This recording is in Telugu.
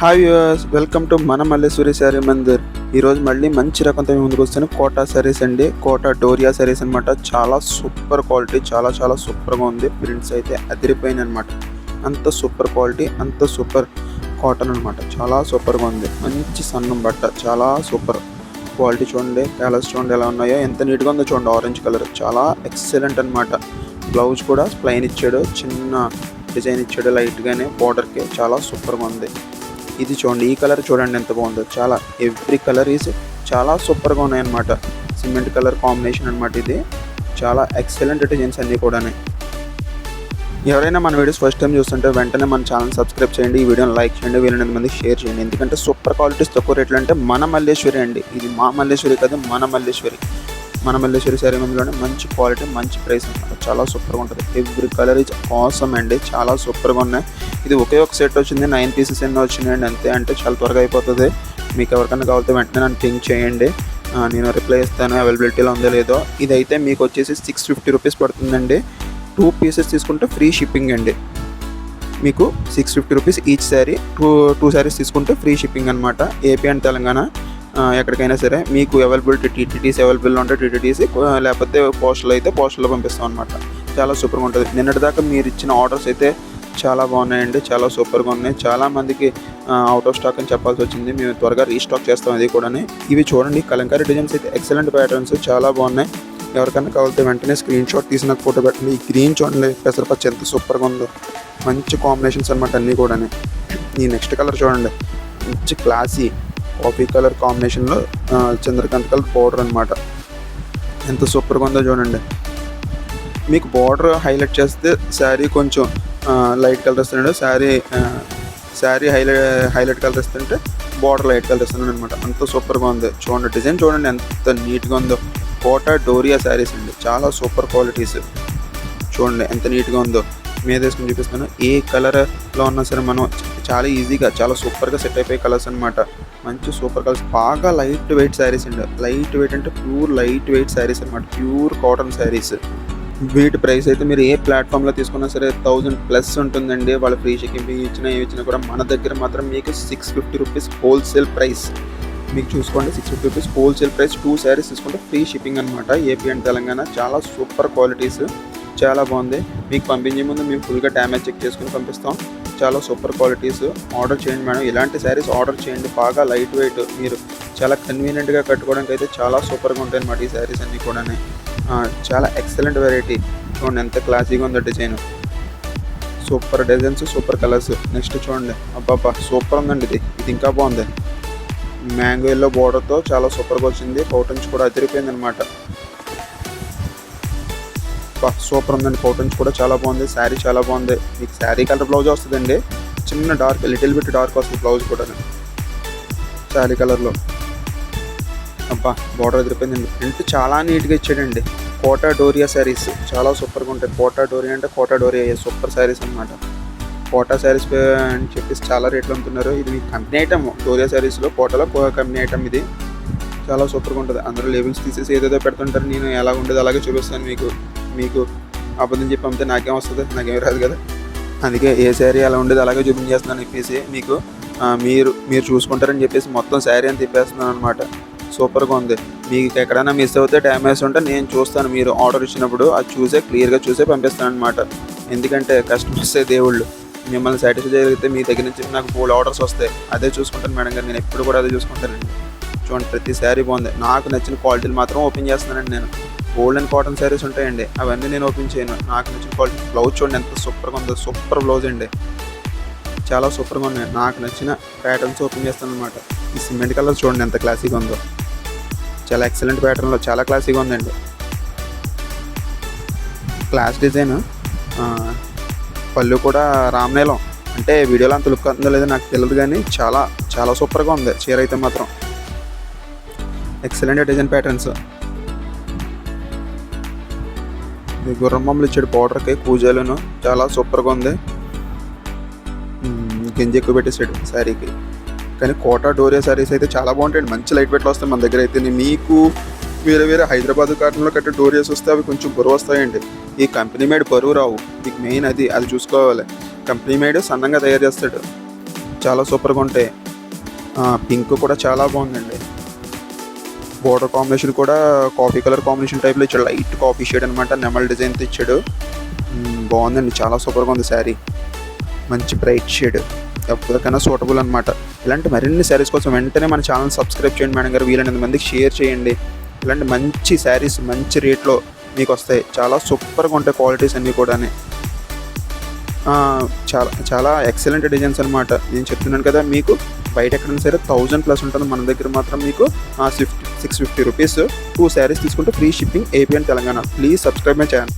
హాయ్ వ్యూవర్స్, వెల్కమ్ టు మన మల్లేశ్వరి శారీ మందిర్. ఈరోజు మళ్ళీ మంచి రకంతో ముందుకు వస్తాను. కోటా శారీస్ అండి, కోటా డోరియా శారీస్ అనమాట. చాలా సూపర్ క్వాలిటీ, చాలా సూపర్గా ఉంది. ప్రింట్స్ అయితే అదిరిపోయినాయి అనమాట. అంత సూపర్ క్వాలిటీ, అంత సూపర్ కాటన్ అనమాట. చాలా సూపర్గా ఉంది. మంచి సన్నం బట్ట, చాలా సూపర్ క్వాలిటీ. చూడండి, కలర్స్ చూడండి ఎలా ఉన్నాయో, ఎంత నీట్గా ఉందో చూడండి. ఆరెంజ్ కలర్ చాలా ఎక్సలెంట్ అనమాట. బ్లౌజ్ కూడా ప్లెయిన్ ఇచ్చాడు, చిన్న డిజైన్ ఇచ్చాడు లైట్గానే బార్డర్కి. చాలా సూపర్గా ఉంది. ఇది చూడండి, ఈ కలర్ చూడండి ఎంత బాగుందో. చాలా ఎవ్రీ కలర్ ఈజ్ చాలా సూపర్గా ఉన్నాయన్నమాట. సిమెంట్ కలర్ కాంబినేషన్ అనమాట. ఇది చాలా ఎక్సలెంట్ డిజైన్స్ అన్నీ కూడా. ఎవరైనా మన వీడియోస్ ఫస్ట్ టైం చూస్తుంటే వెంటనే మన ఛానల్ సబ్స్క్రైబ్ చేయండి, ఈ వీడియోని లైక్ చేయండి, వీలైనంత మంది షేర్ చేయండి. ఎందుకంటే సూపర్ క్వాలిటీస్ తక్కువ రేట్లు అంటే మన మల్లేశ్వరి అండి. ఇది మా మల్లేశ్వరి కాదు, మన మల్లేశ్వరి. మన మల్లేశ్వరి శారీ మందులోనే మంచి క్వాలిటీ, మంచి ప్రైస్ అనమాట. చాలా సూపర్గా ఉంటుంది. ఎవ్రీ కలర్ ఈజ్ ఆసమ్ అండి. చాలా సూపర్గా ఉన్నాయి. ఇది ఒకే ఒక సెట్ వచ్చింది, 9 పీసెస్ ఎన్నో వచ్చినాయండి అంతే. అంటే చాలా త్వరగా అయిపోతుంది. మీకు ఎవరికైనా కావాలంటే వెంటనే నన్ను థింక్ చేయండి, నేను రిప్లై ఇస్తాను అవైలబిలిటీలో ఉందో లేదో. ఇదైతే మీకు వచ్చేసి 650 రూపీస్ పడుతుందండి. 2 పీసెస్ తీసుకుంటే ఫ్రీ షిప్పింగ్ అండి. మీకు 650 rupees each sari. Two saris తీసుకుంటే ఫ్రీ షిప్పింగ్ అనమాట. ఏపీ అండ్ తెలంగాణ ఎక్కడికైనా సరే మీకు అవైలబిలిటీ. టీటీడీస్ అవైలబుల్ ఉంటే టీటీడీసీ, లేకపోతే పోస్టల్ అయితే పోస్టల్లో పంపిస్తాం అనమాట. చాలా సూపర్గా ఉంటుంది. నిన్నటిదాకా మీరు ఇచ్చిన ఆర్డర్స్ అయితే చాలా బాగున్నాయండి, చాలా సూపర్గా ఉన్నాయి. చాలామందికి అవుట్ ఆఫ్ స్టాక్ అని చెప్పాల్సి వచ్చింది. మేము త్వరగా రీస్టాక్ చేస్తాం అది కూడా. ఇవి చూడండి, కలంకారీ డిజైన్స్ అయితే ఎక్సలెంట్ ప్యాటర్న్స్, చాలా బాగున్నాయి. ఎవరికైనా కావాలంటే వెంటనే స్క్రీన్ షాట్ తీసి నాకు ఫోటో పెట్టండి. ఈ గ్రీన్ చూడండి, పెసరపచ్చి ఎంత సూపర్గా ఉందో. మంచి కాంబినేషన్స్ అనమాట అన్నీ కూడా. ఈ నెక్స్ట్ కలర్ చూడండి, మంచి క్లాసీ కాఫీ కలర్ కాంబినేషన్లో చంద్రకాంత్ కలర్ బార్డర్ అనమాట. ఎంత సూపర్గా ఉందో చూడండి. మీకు బార్డర్ హైలైట్ చేస్తే శారీ కొంచెం లైట్ కలర్ ఇస్తున్నాడు, శారీ హైలైట్ కలర్ ఇస్తుంటే బార్డర్ లైట్ కలర్ ఇస్తున్నాడు అనమాట. అంత సూపర్గా ఉంది. చూడండి, డిజైన్ చూడండి ఎంత నీట్గా ఉందో. కోటా డోరియా శారీస్ అండి, చాలా సూపర్ క్వాలిటీస్. చూడండి ఎంత నీట్గా ఉందో. మీద వేసుకుని చూపిస్తాను. ఏ కలర్లో ఉన్నా సరే మనం చాలా ఈజీగా, చాలా సూపర్గా సెట్ అయిపోయే కలర్స్ అనమాట. మంచి సూపర్ కలర్స్, బాగా లైట్ వెయిట్ శారీస్ అండి. లైట్ వెయిట్ అంటే ప్యూర్ లైట్ వెయిట్ శారీస్ అనమాట. Pure cotton saris. వీటి ప్రైస్ అయితే మీరు ఏ ప్లాట్ఫామ్లో తీసుకున్నా సరే 1000+ ఉంటుందండి. వాళ్ళు ఫ్రీ షిప్పింగ్ ఇచ్చినా ఏమి ఇచ్చినా కూడా మన దగ్గర మాత్రం మీకు 650 రూపీస్ హోల్సేల్ ప్రైస్. మీకు చూసుకోండి, 650 రూపీస్ హోల్సేల్ ప్రైస్. 2 శారీస్ తీసుకుంటే ఫ్రీ షిప్పింగ్ అనమాట. AP and Telangana. చాలా సూపర్ క్వాలిటీస్, చాలా బాగుంది. మీకు పంపించే ముందు మేము ఫుల్గా డ్యామేజ్ చెక్ చేసుకుని పంపిస్తాం. చాలా సూపర్ క్వాలిటీస్. ఆర్డర్ చేయండి మేడం, ఇలాంటి శారీస్ ఆర్డర్ చేయండి. బాగా లైట్ వెయిట్, మీరు చాలా కన్వీనియంట్గా కట్టుకోవడానికి అయితే చాలా సూపర్గా ఉంటాయి అన్నమాట ఈ శారీస్ అన్నీ కూడా. చాలా ఎక్సలెంట్ వెరైటీ. చూడండి ఎంత క్లాసీగా ఉందో design. Super designs, super colours. Next చూడండి, అబ్బాబ్బా సూపర్ ఉందండి. ఇది ఇంకా బాగుంది. మ్యాంగో ఎల్లో బోర్డర్తో చాలా సూపర్గా వచ్చింది. పౌటన్స్ కూడా అదిరిపోయింది అనమాట. సూపర్ ఉందండి. పౌటన్స్ కూడా చాలా బాగుంది. శారీ చాలా బాగుంది. మీకు శారీ కలర్ బ్లౌజ్ వస్తుందండి. చిన్న డార్క్, లిటిల్ బిట్ డార్క్ వస్తుంది బ్లౌజ్ కూడా శారీ కలర్లో. అబ్బా బార్డర్ ఎదిరిపోయిందండి. ప్రింట్ చాలా నీట్గా ఇచ్చాడండి. కోటా డోరియా శారీస్ చాలా సూపర్గా ఉంటాయి. కోటా డోరియా అంటే కోటా డోరియా సూపర్ శారీస్ అనమాట. కోటా శారీస్ అని చెప్పేసి చాలా రేట్లు అమ్ముతున్నారు. ఇది మీకు కంపెనీ ఐటమ్. డోరియా శారీస్లో కోటాలో కంపెనీ ఐటమ్. ఇది చాలా సూపర్గా ఉంటుంది. అందరూ లేబుల్స్ తీసేసి ఏదేదో పెడుతుంటారు. నేను ఎలా ఉండేది అలాగే చూపిస్తాను మీకు అబద్ధం చెప్పి అమ్మితే నాకేం వస్తుంది, నాకేం రాదు కదా. అందుకే ఏ శారీ అలా ఉండేది అలాగే చూపించేస్తున్నాను చెప్పేసి మీకు మీరు చూసుకుంటారని చెప్పేసి మొత్తం శారీ అని తిప్పేస్తున్నాను అనమాట. సూపర్గా ఉంది. మీకు ఎక్కడైనా మిస్ అవుతే డ్యామేజ్ ఉంటే నేను చూస్తాను. మీరు ఆర్డర్ ఇచ్చినప్పుడు అది క్లియర్గా చూసే పంపిస్తాను అనమాట. ఎందుకంటే కస్టమర్సే దేవుళ్ళు. మిమ్మల్ని సాటిస్ఫై చేయగలిగితే మీ దగ్గర నుంచి నాకు 4 ఆర్డర్స్ వస్తాయి. అదే చూసుకుంటాను మేడం గారు, నేను ఎప్పుడు కూడా అదే చూసుకుంటానండి. చూడండి ప్రతి శారీ బాగుంది. నాకు నచ్చిన క్వాలిటీలు మాత్రం ఓపెన్ చేస్తున్నానండి నేను. గోల్డ్ అండ్ కాటన్ శారీస్ ఉంటాయండి, అవన్నీ నేను ఓపెన్ చేయను. నాకు నచ్చిన క్వాలిటీ. బ్లౌజ్ చూడండి ఎంత సూపర్గా ఉందో. సూపర్ బ్లౌజ్ అండి, చాలా సూపర్గా ఉన్నాయి. నాకు నచ్చిన ప్యాటర్న్స్ ఓపెన్ చేస్తాను అనమాట. ఈ సిమెంట్ కలర్ చూడండి ఎంత క్లాసీగా ఉందో. చాలా ఎక్సలెంట్ ప్యాటర్న్లో చాలా క్లాసీగా ఉందండి. Class design. పళ్ళు కూడా రామ్నేలం. అంటే వీడియోలో అంత లుక్ ఉందో లేదో నాకు తెలియదు, కానీ చాలా సూపర్గా ఉంది చీర అయితే మాత్రం. Excellent design patterns. గుర్రం బొమ్మలు ఇచ్చాడు బార్డర్కి, కూజాలను. చాలా సూపర్గా ఉంది. గింజ ఎక్కువ పెట్టేసాడు శారీకి. కానీ కోటా డోరియా శారీస్ అయితే చాలా బాగుంటాయండి. మంచి లైట్ వెయిట్లో వస్తాయి మన దగ్గర అయితే. మీకు వేరే హైదరాబాద్ కాటన్లో కట్టే డోరియాస్ వస్తే అవి కొంచెం బరువు వస్తాయండి. ఈ కంపెనీ మేడ్ బరువు రావు. మీకు మెయిన్ అది చూసుకోవాలి. కంపెనీ మేడ్ సన్నంగా తయారు చేస్తాడు. చాలా సూపర్గా ఉంటాయి. పింక్ కూడా చాలా బాగుందండి. బోర్డర్ కాంబినేషన్ కూడా కాఫీ కలర్ కాంబినేషన్ టైప్లో ఇచ్చాడు. లైట్ కాఫీ షేడ్ అనమాట. నెమల్ డిజైన్తో ఇచ్చాడు. బాగుందండి, చాలా సూపర్గా ఉంది శారీ. మంచి బ్రైట్ షేడ్, ఎవరికైనా సూటబుల్ అనమాట. ఇలాంటి మరిన్ని శారీస్ కోసం వెంటనే మన ఛానల్ సబ్స్క్రైబ్ చేయండి మేడం గారు. వీలైనంత మందికి షేర్ చేయండి. ఇలాంటి మంచి శారీస్ మంచి రేట్లో మీకు వస్తాయి. చాలా సూపర్గా ఉంటాయి క్వాలిటీస్ అన్నీ కూడా. చాలా చాలా ఎక్సలెంట్ డిజైన్స్ అనమాట. నేను చెప్తున్నాను కదా, మీకు బయట ఎక్కడైనా సరే 1000+ ఉంటుంది. మన దగ్గర మాత్రం మీకు 650 రూపీస్ 2 శారీస్ తీసుకుంటే free shipping AP and Telangana. Please subscribe my channel.